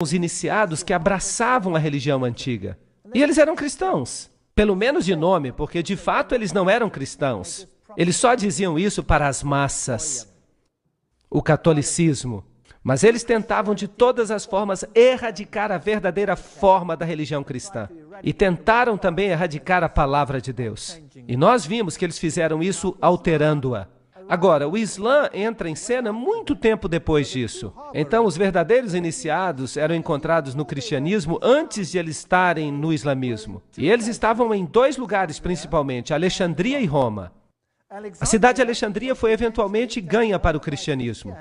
os iniciados que abraçavam a religião antiga. E eles eram cristãos, pelo menos de nome, porque de fato eles não eram cristãos. Eles só diziam isso para as massas, o catolicismo. Mas eles tentavam de todas as formas erradicar a verdadeira forma da religião cristã. E tentaram também erradicar a palavra de Deus. E nós vimos que eles fizeram isso alterando-a. Agora, o Islã entra em cena muito tempo depois disso. Então, os verdadeiros iniciados eram encontrados no cristianismo antes de eles estarem no islamismo. E eles estavam em dois lugares, principalmente, Alexandria e Roma. A cidade de Alexandria foi eventualmente ganha para o cristianismo.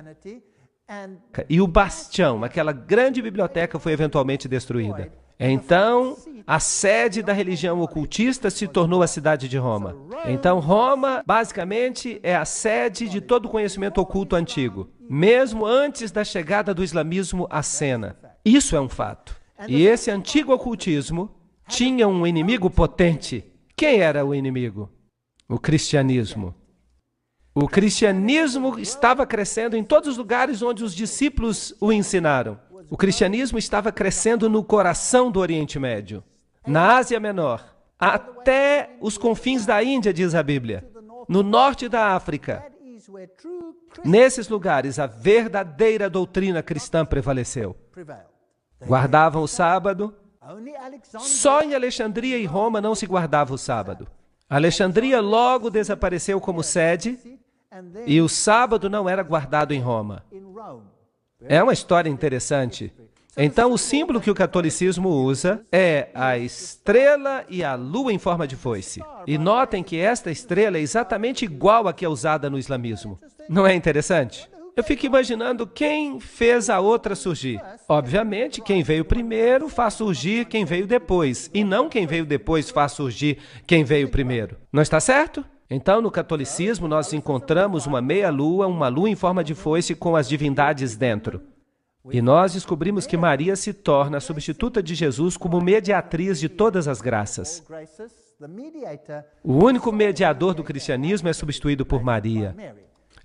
E o bastião, aquela grande biblioteca, foi eventualmente destruída. Então, a sede da religião ocultista se tornou a cidade de Roma. Então, Roma, basicamente, é a sede de todo o conhecimento oculto antigo, mesmo antes da chegada do islamismo à cena. Isso é um fato. E esse antigo ocultismo tinha um inimigo potente. Quem era o inimigo? O cristianismo. O cristianismo estava crescendo em todos os lugares onde os discípulos o ensinaram. O cristianismo estava crescendo no coração do Oriente Médio, na Ásia Menor, até os confins da Índia, diz a Bíblia, no norte da África. Nesses lugares, a verdadeira doutrina cristã prevaleceu. Guardavam o sábado. Só em Alexandria e Roma não se guardava o sábado. Alexandria logo desapareceu como sede e o sábado não era guardado em Roma. É uma história interessante. Então, o símbolo que o catolicismo usa é a estrela e a lua em forma de foice. E notem que esta estrela é exatamente igual à que é usada no islamismo. Não é interessante? Eu fico imaginando quem fez a outra surgir. Obviamente, quem veio primeiro faz surgir quem veio depois, e não quem veio depois faz surgir quem veio primeiro. Não está certo? Então, no catolicismo, nós encontramos uma meia-lua, uma lua em forma de foice com as divindades dentro. E nós descobrimos que Maria se torna a substituta de Jesus como mediatriz de todas as graças. O único mediador do cristianismo é substituído por Maria.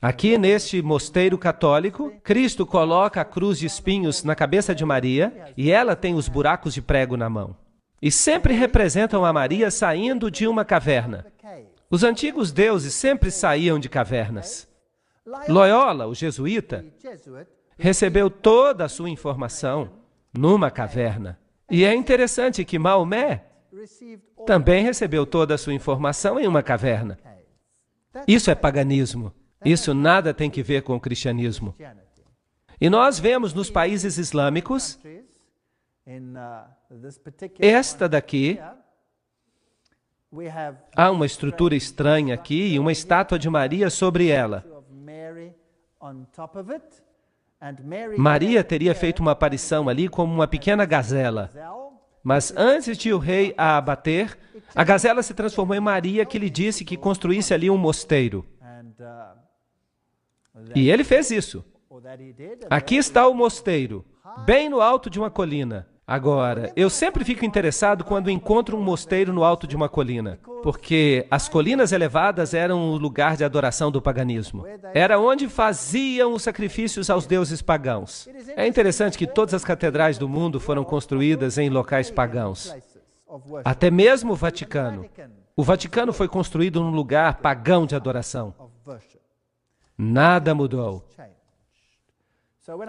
Aqui, neste mosteiro católico, Cristo coloca a cruz de espinhos na cabeça de Maria e ela tem os buracos de prego na mão. E sempre representam a Maria saindo de uma caverna. Os antigos deuses sempre saíam de cavernas. Loyola, o jesuíta, recebeu toda a sua informação numa caverna. E é interessante que Maomé também recebeu toda a sua informação em uma caverna. Isso é paganismo. Isso nada tem que ver com o cristianismo. E nós vemos nos países islâmicos, esta daqui, há uma estrutura estranha aqui e uma estátua de Maria sobre ela. Maria teria feito uma aparição ali como uma pequena gazela. Mas antes de o rei a abater, a gazela se transformou em Maria, que lhe disse que construísse ali um mosteiro. E ele fez isso. Aqui está o mosteiro, bem no alto de uma colina. Agora, eu sempre fico interessado quando encontro um mosteiro no alto de uma colina, porque as colinas elevadas eram o lugar de adoração do paganismo. Era onde faziam os sacrifícios aos deuses pagãos. É interessante que todas as catedrais do mundo foram construídas em locais pagãos. Até mesmo o Vaticano. O Vaticano foi construído num lugar pagão de adoração. Nada mudou.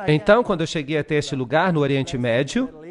Então, quando eu cheguei até este lugar, no Oriente Médio,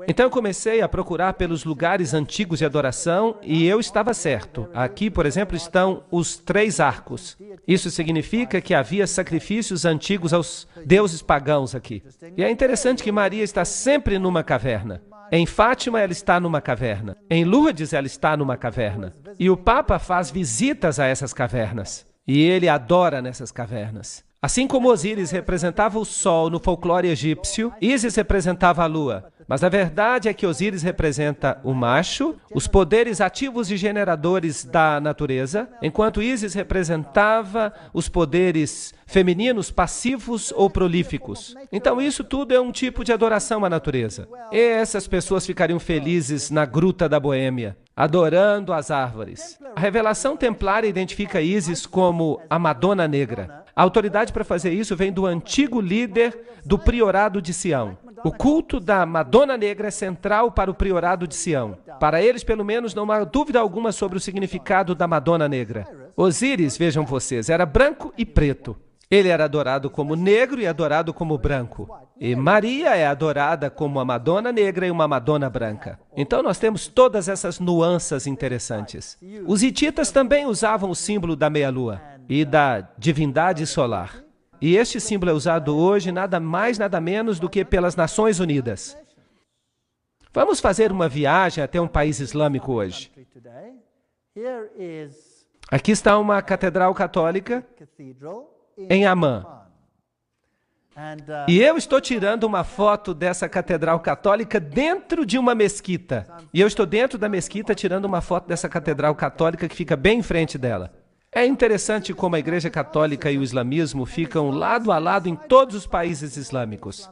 então eu comecei a procurar pelos lugares antigos de adoração e eu estava certo. Aqui, por exemplo, estão os 3 arcos. Isso significa que havia sacrifícios antigos aos deuses pagãos aqui. E é interessante que Maria está sempre numa caverna. Em Fátima, ela está numa caverna. Em Lourdes, ela está numa caverna. E o Papa faz visitas a essas cavernas. E ele adora nessas cavernas. Assim como Osíris representava o sol no folclore egípcio, Ísis representava a lua. Mas a verdade é que Osíris representa o macho, os poderes ativos e generadores da natureza, enquanto Ísis representava os poderes femininos passivos ou prolíficos. Então isso tudo é um tipo de adoração à natureza. E essas pessoas ficariam felizes na Gruta da Boêmia, adorando as árvores. A revelação templária identifica Ísis como a Madonna Negra. A autoridade para fazer isso vem do antigo líder do priorado de Sião. O culto da Madonna Negra é central para o priorado de Sião. Para eles, pelo menos, não há dúvida alguma sobre o significado da Madonna Negra. Osíris, vejam vocês, era branco e preto. Ele era adorado como negro e adorado como branco. E Maria é adorada como uma Madonna Negra e uma Madonna branca. Então nós temos todas essas nuances interessantes. Os hititas também usavam o símbolo da meia-lua e da divindade solar. E este símbolo é usado hoje nada mais, nada menos do que pelas Nações Unidas. Vamos fazer uma viagem até um país islâmico hoje. Aqui está uma catedral católica em Amman. E eu estou tirando uma foto dessa catedral católica dentro de uma mesquita. E eu estou dentro da mesquita tirando uma foto dessa catedral católica que fica bem em frente dela. É interessante como a Igreja Católica e o islamismo ficam lado a lado em todos os países islâmicos.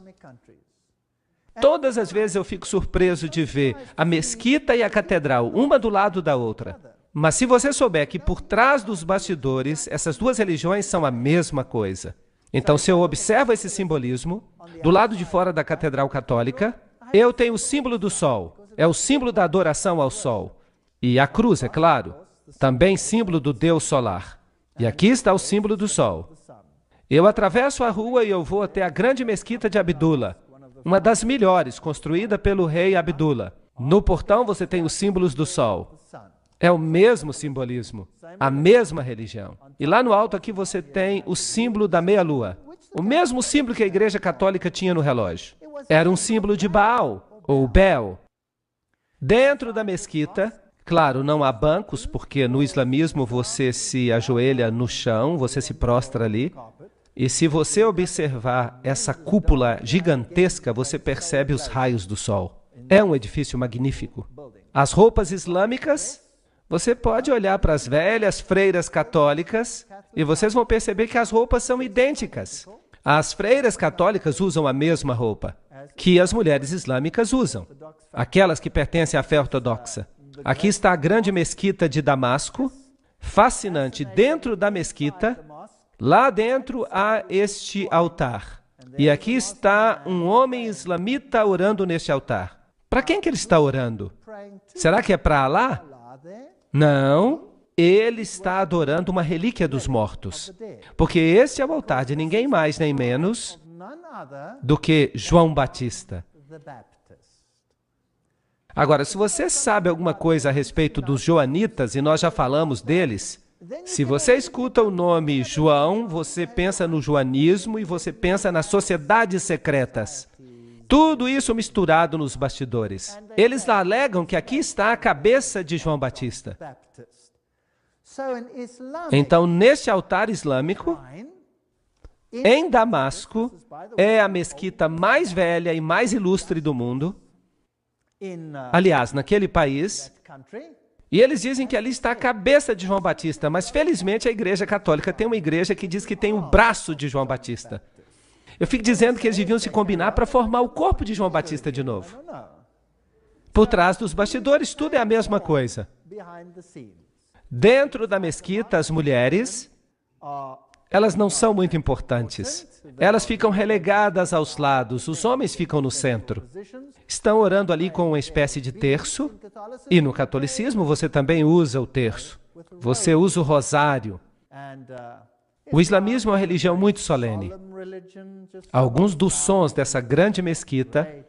Todas as vezes eu fico surpreso de ver a mesquita e a catedral, uma do lado da outra. Mas se você souber que por trás dos bastidores, essas duas religiões são a mesma coisa. Então, se eu observo esse simbolismo, do lado de fora da Catedral Católica, eu tenho o símbolo do Sol. É o símbolo da adoração ao Sol. E a cruz, é claro, também símbolo do Deus solar. E aqui está o símbolo do Sol. Eu atravesso a rua e eu vou até a grande mesquita de Abdullah, uma das melhores, construída pelo rei Abdullah. No portão você tem os símbolos do Sol. É o mesmo simbolismo, a mesma religião. E lá no alto aqui você tem o símbolo da meia-lua. O mesmo símbolo que a Igreja Católica tinha no relógio. Era um símbolo de Baal, ou Bel. Dentro da mesquita, claro, não há bancos, porque no islamismo você se ajoelha no chão, você se prostra ali. E se você observar essa cúpula gigantesca, você percebe os raios do sol. É um edifício magnífico. As roupas islâmicas, você pode olhar para as velhas freiras católicas e vocês vão perceber que as roupas são idênticas. As freiras católicas usam a mesma roupa que as mulheres islâmicas usam, aquelas que pertencem à fé ortodoxa. Aqui está a grande mesquita de Damasco, fascinante. Dentro da mesquita, lá dentro há este altar. E aqui está um homem islamita orando neste altar. Para quem que ele está orando? Será que é para Alá? Não, ele está adorando uma relíquia dos mortos. Porque este é o altar de ninguém mais nem menos do que João Batista. Agora, se você sabe alguma coisa a respeito dos joanitas, e nós já falamos deles, se você escuta o nome João, você pensa no joanismo e você pensa nas sociedades secretas. Tudo isso misturado nos bastidores. Eles alegam que aqui está a cabeça de João Batista. Então, neste altar islâmico, em Damasco, é a mesquita mais velha e mais ilustre do mundo. Aliás, naquele país. E eles dizem que ali está a cabeça de João Batista, mas felizmente a Igreja Católica tem uma igreja que diz que tem o braço de João Batista. Eu fico dizendo que eles deviam se combinar para formar o corpo de João Batista de novo. Por trás dos bastidores, tudo é a mesma coisa. Dentro da mesquita, as mulheres, elas não são muito importantes. Elas ficam relegadas aos lados, os homens ficam no centro. Estão orando ali com uma espécie de terço, e no catolicismo você também usa o terço. Você usa o rosário. O islamismo é uma religião muito solene. Alguns dos sons dessa grande mesquita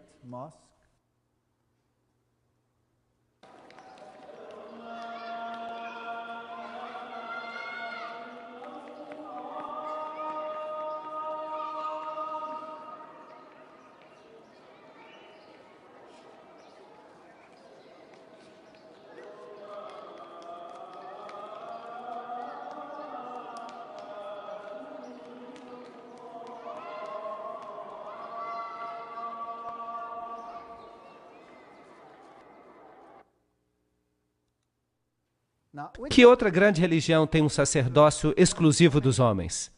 Que outra grande religião tem um sacerdócio exclusivo dos homens?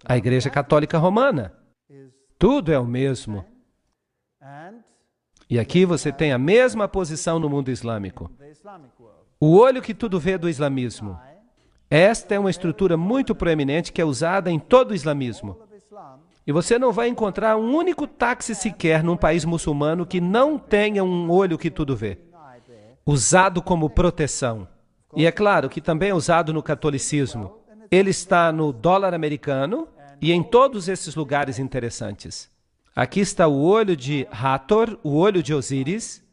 A Igreja Católica Romana. Tudo é o mesmo. E aqui você tem a mesma posição no mundo islâmico. O olho que tudo vê do islamismo Esta é uma estrutura muito proeminente que é usada em todo o islamismo. E você não vai encontrar um único táxi sequer num país muçulmano que não tenha um olho que tudo vê, usado como proteção. E é claro que também é usado no catolicismo. Ele está no dólar americano e em todos esses lugares interessantes. Aqui está o olho de Hathor, o olho de Osíris.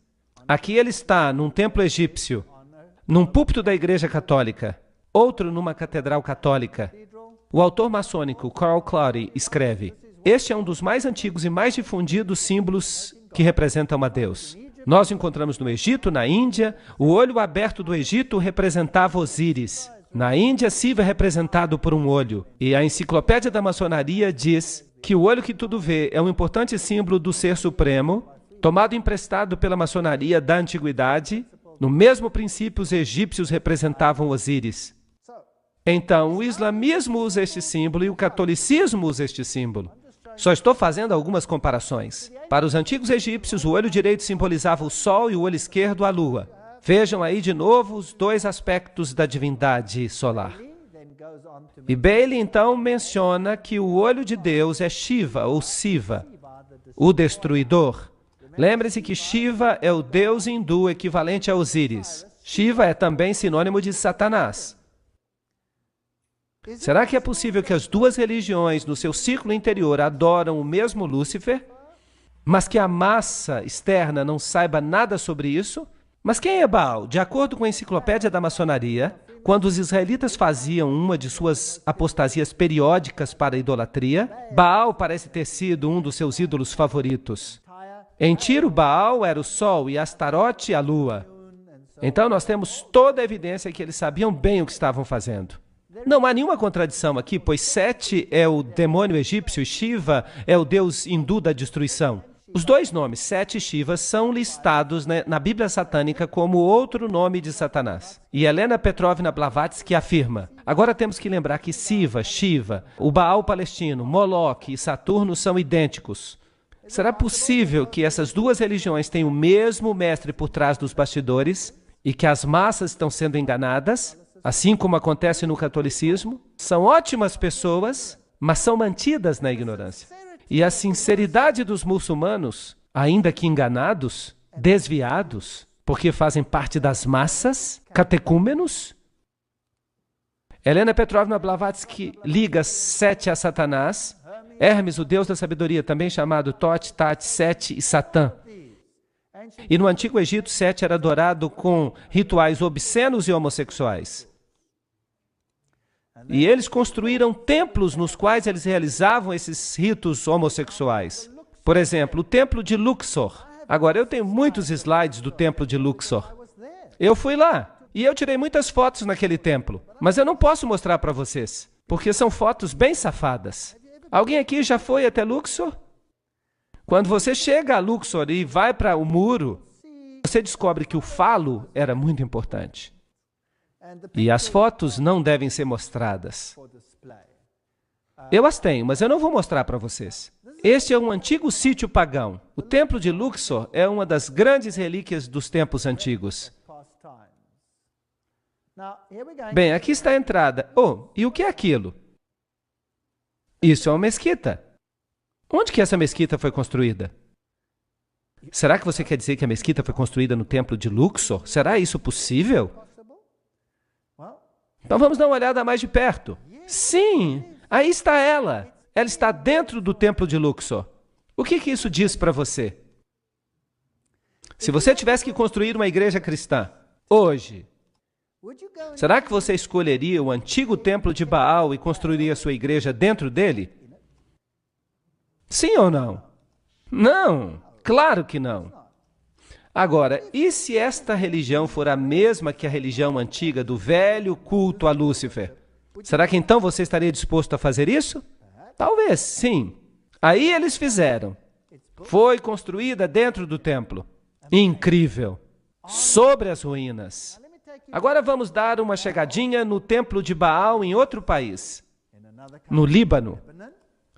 Aqui ele está num templo egípcio, num púlpito da Igreja Católica, outro numa catedral católica. O autor maçônico Carl Clary escreve: este é um dos mais antigos e mais difundidos símbolos que representam a Deus. Nós encontramos no Egito, na Índia, o olho aberto do Egito representava Osíris. Na Índia, Shiva é representado por um olho. E a enciclopédia da maçonaria diz que o olho que tudo vê é um importante símbolo do Ser Supremo, tomado emprestado pela maçonaria da antiguidade. No mesmo princípio, os egípcios representavam Osíris. Então, o islamismo usa este símbolo e o catolicismo usa este símbolo. Só estou fazendo algumas comparações. Para os antigos egípcios, o olho direito simbolizava o sol e o olho esquerdo a lua. Vejam aí de novo os dois aspectos da divindade solar. E Bailey, então, menciona que o olho de Deus é Shiva, ou Siva, o destruidor. Lembre-se que Shiva é o deus hindu equivalente a Osíris. Shiva é também sinônimo de Satanás. Será que é possível que as duas religiões, no seu círculo interior, adoram o mesmo Lúcifer, mas que a massa externa não saiba nada sobre isso? Mas quem é Baal? De acordo com a enciclopédia da maçonaria, quando os israelitas faziam uma de suas apostasias periódicas para a idolatria, Baal parece ter sido um dos seus ídolos favoritos. Em Tiro, Baal era o sol e Astarote a lua. Então nós temos toda a evidência que eles sabiam bem o que estavam fazendo. Não há nenhuma contradição aqui, pois Sete é o demônio egípcio e Shiva é o deus hindu da destruição. Os dois nomes, Sete e Shiva, são listados na Bíblia satânica como outro nome de Satanás. E Helena Petrovna Blavatsky afirma: agora temos que lembrar que Siva, Shiva, o Baal palestino, Moloque e Saturno são idênticos. Será possível que essas duas religiões tenham o mesmo mestre por trás dos bastidores e que as massas estão sendo enganadas, assim como acontece no catolicismo? São ótimas pessoas, mas são mantidas na ignorância. E a sinceridade dos muçulmanos, ainda que enganados, desviados, porque fazem parte das massas, catecúmenos. Helena Petrovna Blavatsky liga Sete a Satanás, Hermes, o deus da sabedoria, também chamado Tote, Tate, Sete e Satã. E no Antigo Egito, Sete era adorado com rituais obscenos e homossexuais. E eles construíram templos nos quais eles realizavam esses ritos homossexuais. Por exemplo, o templo de Luxor. Agora, eu tenho muitos slides do templo de Luxor. Eu fui lá e eu tirei muitas fotos naquele templo, mas eu não posso mostrar para vocês, porque são fotos bem safadas. Alguém aqui já foi até Luxor? Quando você chega a Luxor e vai para o muro, você descobre que o falo era muito importante. E as fotos não devem ser mostradas. Eu as tenho, mas eu não vou mostrar para vocês. Este é um antigo sítio pagão. O templo de Luxor é uma das grandes relíquias dos tempos antigos. Bem, aqui está a entrada. Oh, e o que é aquilo? Isso é uma mesquita. Onde que essa mesquita foi construída? Será que você quer dizer que a mesquita foi construída no templo de Luxor? Será isso possível? Então vamos dar uma olhada mais de perto. Sim, aí está ela. Ela está dentro do templo de Luxor. O que isso diz para você? Se você tivesse que construir uma igreja cristã hoje, será que você escolheria o antigo templo de Baal e construiria sua igreja dentro dele? Sim ou não? Não, claro que não. Agora, e se esta religião for a mesma que a religião antiga do velho culto a Lúcifer? Será que então você estaria disposto a fazer isso? Talvez, sim. Aí eles fizeram. Foi construída dentro do templo. Incrível. Sobre as ruínas. Agora vamos dar uma chegadinha no templo de Baal em outro país. No Líbano.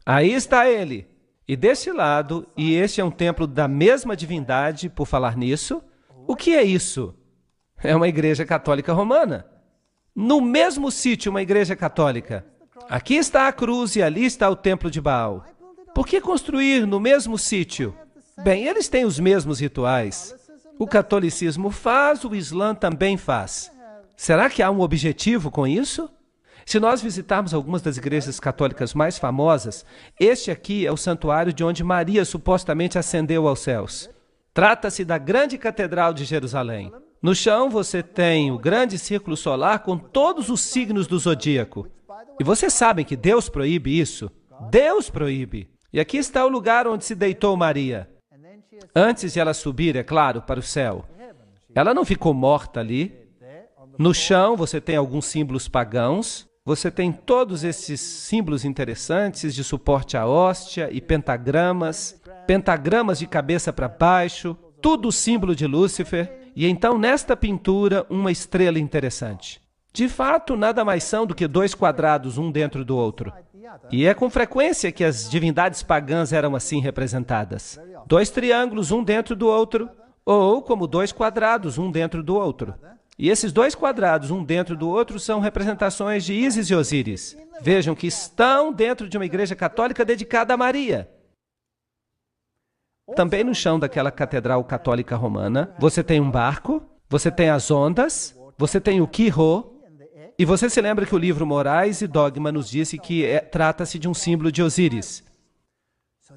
Aí está ele. E deste lado, e este é um templo da mesma divindade, por falar nisso, o que é isso? É uma igreja católica romana. no mesmo sítio uma igreja católica. Aqui está a cruz e ali está o templo de Baal. Por que construir no mesmo sítio? Bem, eles têm os mesmos rituais. O catolicismo faz, o Islã também faz. Será que há um objetivo com isso? Se nós visitarmos algumas das igrejas católicas mais famosas, este aqui é o santuário de onde Maria supostamente ascendeu aos céus. Trata-se da grande catedral de Jerusalém. No chão você tem o grande círculo solar com todos os signos do zodíaco. E vocês sabem que Deus proíbe isso? Deus proíbe. E aqui está o lugar onde se deitou Maria. Antes de ela subir, é claro, para o céu. Ela não ficou morta ali. No chão você tem alguns símbolos pagãos. Você tem todos esses símbolos interessantes de suporte à hóstia e pentagramas de cabeça para baixo, tudo símbolo de Lúcifer. E então, nesta pintura, uma estrela interessante. De fato, nada mais são do que dois quadrados, um dentro do outro. E é com frequência que as divindades pagãs eram assim representadas. Dois triângulos, um dentro do outro, ou como dois quadrados, um dentro do outro. E esses dois quadrados, um dentro do outro, são representações de Ísis e Osíris. Vejam que estão dentro de uma igreja católica dedicada a Maria. Também no chão daquela catedral católica romana, você tem um barco, você tem as ondas, você tem o Quirô, e você se lembra que o livro Morais e Dogma nos disse que trata-se de um símbolo de Osíris.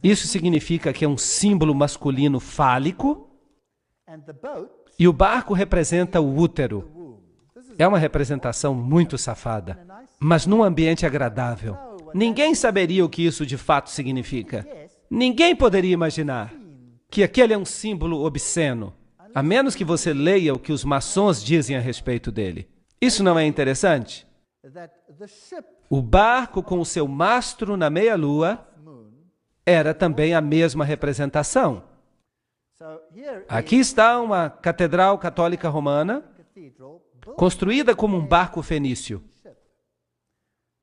Isso significa que é um símbolo masculino fálico, e o barco representa o útero. É uma representação muito safada, mas num ambiente agradável. Ninguém saberia o que isso de fato significa. Ninguém poderia imaginar que aquele é um símbolo obsceno, a menos que você leia o que os maçons dizem a respeito dele. Isso não é interessante? O barco com o seu mastro na meia-lua era também a mesma representação. Aqui está uma catedral católica romana, construída como um barco fenício.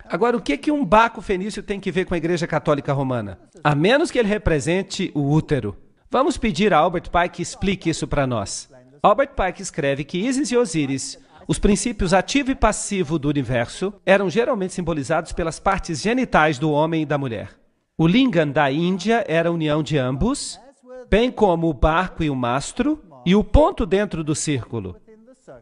Agora, o que um barco fenício tem que ver com a Igreja Católica Romana? A menos que ele represente o útero. Vamos pedir a Albert Pike que explique isso para nós. Albert Pike escreve que Ísis e Osíris, os princípios ativo e passivo do universo, eram geralmente simbolizados pelas partes genitais do homem e da mulher. O lingam da Índia era a união de ambos, bem como o barco e o mastro, e o ponto dentro do círculo.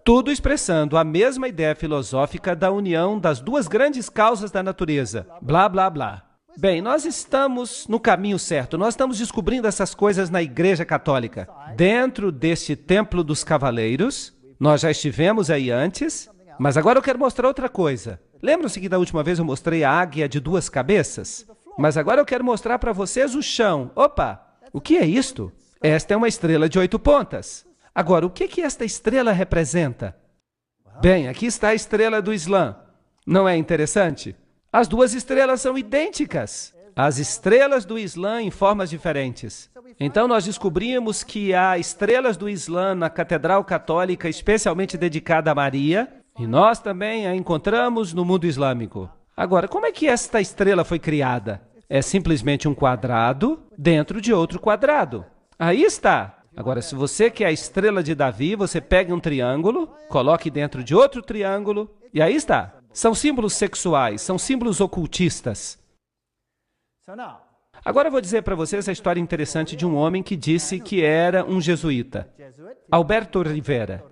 Tudo expressando a mesma ideia filosófica da união das duas grandes causas da natureza. Blá, blá, blá. Bem, nós estamos no caminho certo. Nós estamos descobrindo essas coisas na Igreja Católica. Dentro deste Templo dos Cavaleiros, nós já estivemos aí antes, mas agora eu quero mostrar outra coisa. Lembram-se que da última vez eu mostrei a águia de duas cabeças? Mas agora eu quero mostrar para vocês o chão. Opa! O que é isto? Esta é uma estrela de 8 pontas. Agora, o que esta estrela representa? Bem, aqui está a estrela do Islã. Não é interessante? As duas estrelas são idênticas. As estrelas do Islã em formas diferentes. Então, nós descobrimos que há estrelas do Islã na Catedral Católica especialmente dedicada a Maria, e nós também a encontramos no mundo islâmico. Agora, como é que esta estrela foi criada? É simplesmente um quadrado dentro de outro quadrado. Aí está. Agora, se você quer a estrela de Davi, você pega um triângulo, coloque dentro de outro triângulo, e aí está. São símbolos sexuais, são símbolos ocultistas. Agora eu vou dizer para vocês a história interessante de um homem que disse que era um jesuíta, Alberto Rivera.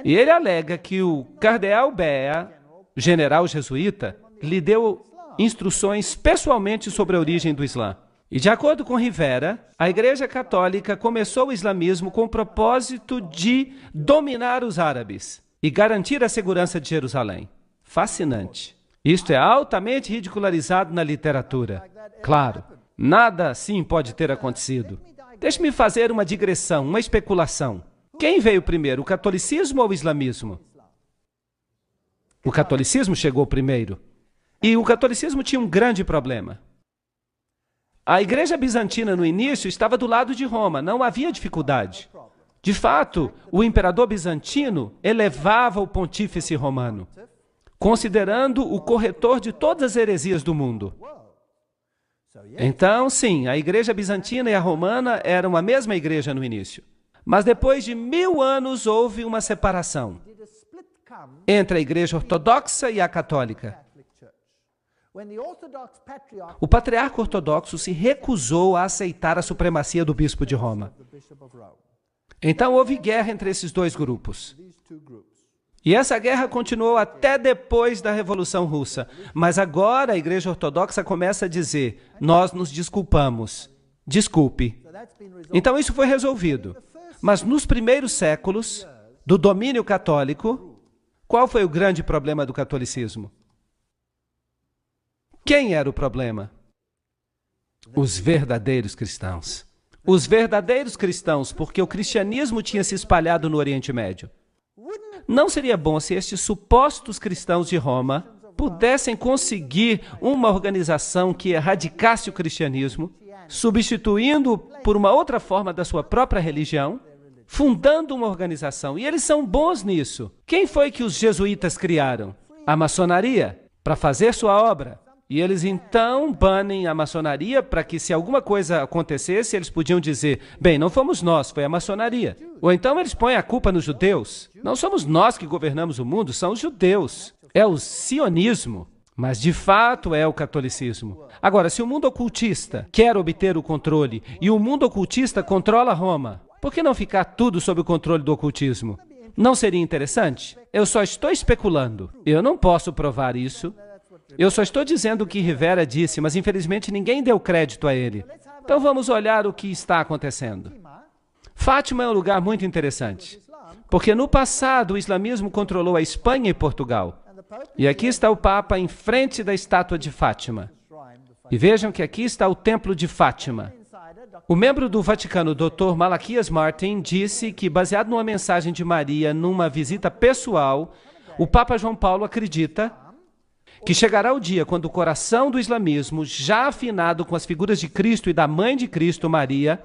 E ele alega que o cardeal Bea, general jesuíta, lhe deu instruções pessoalmente sobre a origem do Islã. E de acordo com Rivera, a Igreja Católica começou o islamismo com o propósito de dominar os árabes e garantir a segurança de Jerusalém. Fascinante. Isto é altamente ridicularizado na literatura. Claro, nada assim pode ter acontecido. Deixe-me fazer uma digressão, uma especulação. Quem veio primeiro, o catolicismo ou o islamismo? O catolicismo chegou primeiro. E o catolicismo tinha um grande problema. A Igreja Bizantina, no início, estava do lado de Roma, não havia dificuldade. De fato, o imperador bizantino elevava o pontífice romano, considerando o corretor de todas as heresias do mundo. Então, sim, a Igreja Bizantina e a Romana eram a mesma igreja no início. Mas depois de 1000 anos houve uma separação. entre a Igreja Ortodoxa e a Católica. O patriarca ortodoxo se recusou a aceitar a supremacia do bispo de Roma. Então houve guerra entre esses dois grupos. E essa guerra continuou até depois da Revolução Russa. Mas agora a Igreja Ortodoxa começa a dizer: nós nos desculpamos. Desculpe. Então isso foi resolvido. Mas nos primeiros séculos do domínio católico, qual foi o grande problema do catolicismo? Quem era o problema? Os verdadeiros cristãos. Os verdadeiros cristãos, porque o cristianismo tinha se espalhado no Oriente Médio. Não seria bom se estes supostos cristãos de Roma pudessem conseguir uma organização que erradicasse o cristianismo, substituindo-o por uma outra forma da sua própria religião, fundando uma organização. E eles são bons nisso. Quem foi que os jesuítas criaram? A maçonaria, para fazer sua obra. E eles então banem a maçonaria para que, se alguma coisa acontecesse, eles podiam dizer: bem, não fomos nós, foi a maçonaria. Ou então eles põem a culpa nos judeus. Não somos nós que governamos o mundo, são os judeus. É o sionismo, mas de fato é o catolicismo. Agora, se o mundo ocultista quer obter o controle e o mundo ocultista controla Roma, por que não ficar tudo sob o controle do ocultismo? Não seria interessante? Eu só estou especulando. Eu não posso provar isso. Eu só estou dizendo o que Rivera disse, mas infelizmente ninguém deu crédito a ele. Então vamos olhar o que está acontecendo. Fátima é um lugar muito interessante, porque no passado o islamismo controlou a Espanha e Portugal. E aqui está o Papa em frente da estátua de Fátima. E vejam que aqui está o Templo de Fátima. O membro do Vaticano, Dr. Malaquias Martin, disse que, baseado numa mensagem de Maria numa visita pessoal, o Papa João Paulo acredita que chegará o dia quando o coração do islamismo, já afinado com as figuras de Cristo e da mãe de Cristo, Maria,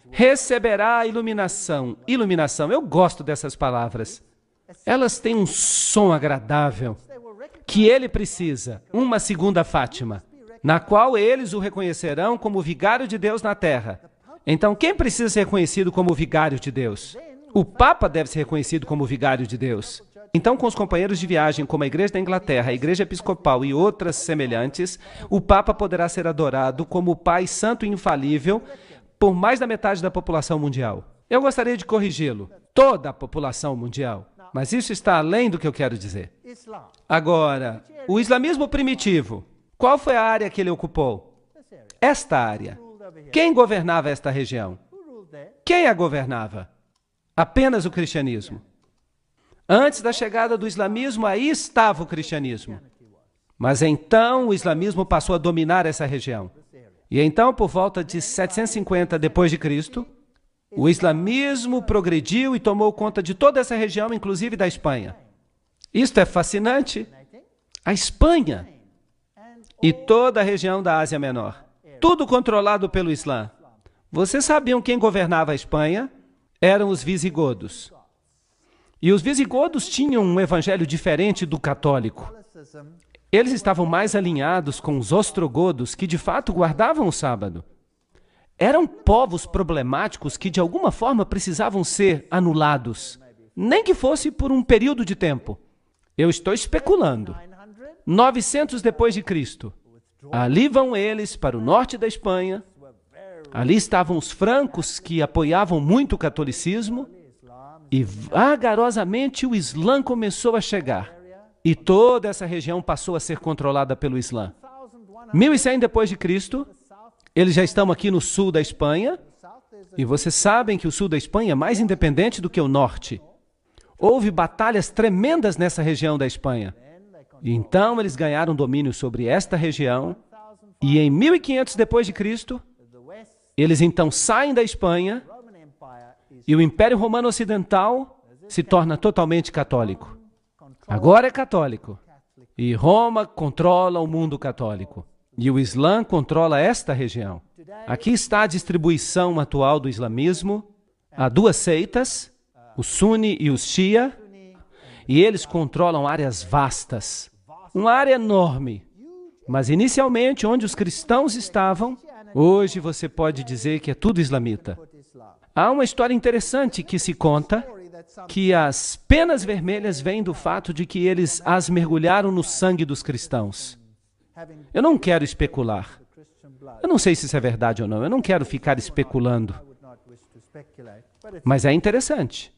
receberá a iluminação. Iluminação, eu gosto dessas palavras. Elas têm um som agradável que ele precisa, uma segunda Fátima, na qual eles o reconhecerão como vigário de Deus na terra. Então, quem precisa ser reconhecido como vigário de Deus? O Papa deve ser reconhecido como vigário de Deus. Então, com os companheiros de viagem, como a Igreja da Inglaterra, a Igreja Episcopal e outras semelhantes, o Papa poderá ser adorado como o Pai Santo e Infalível por mais da metade da população mundial. Eu gostaria de corrigi-lo. Toda a população mundial. Mas isso está além do que eu quero dizer. Agora, o islamismo primitivo, qual foi a área que ele ocupou? Esta área. Quem governava esta região? Quem a governava? Apenas o cristianismo. Antes da chegada do islamismo, aí estava o cristianismo. Mas então o islamismo passou a dominar essa região. E então, por volta de 750 depois de Cristo, o islamismo progrediu e tomou conta de toda essa região, inclusive da Espanha. Isto é fascinante. A Espanha e toda a região da Ásia Menor. Tudo controlado pelo Islã. Vocês sabiam quem governava a Espanha? Eram os visigodos. E os visigodos tinham um evangelho diferente do católico. Eles estavam mais alinhados com os ostrogodos, que de fato guardavam o sábado. Eram povos problemáticos que de alguma forma precisavam ser anulados, nem que fosse por um período de tempo. Eu estou especulando. 900 depois de Cristo. Ali vão eles para o norte da Espanha. Ali estavam os francos, que apoiavam muito o catolicismo. E vagarosamente o Islã começou a chegar. E toda essa região passou a ser controlada pelo Islã. 1100 depois de Cristo, eles já estão aqui no sul da Espanha. E vocês sabem que o sul da Espanha é mais independente do que o norte. Houve batalhas tremendas nessa região da Espanha. E então eles ganharam domínio sobre esta região. E em 1500 depois de Cristo, eles então saem da Espanha. E o Império Romano Ocidental se torna totalmente católico. Agora é católico. E Roma controla o mundo católico. E o Islã controla esta região. Aqui está a distribuição atual do islamismo. Há duas seitas, o Sunni e o Shia, e eles controlam áreas vastas. Uma área enorme. Mas inicialmente, onde os cristãos estavam, hoje você pode dizer que é tudo islamita. Há uma história interessante que se conta que as penas vermelhas vêm do fato de que eles as mergulharam no sangue dos cristãos. Eu não quero especular. Eu não sei se isso é verdade ou não. Eu não quero ficar especulando. Mas é interessante.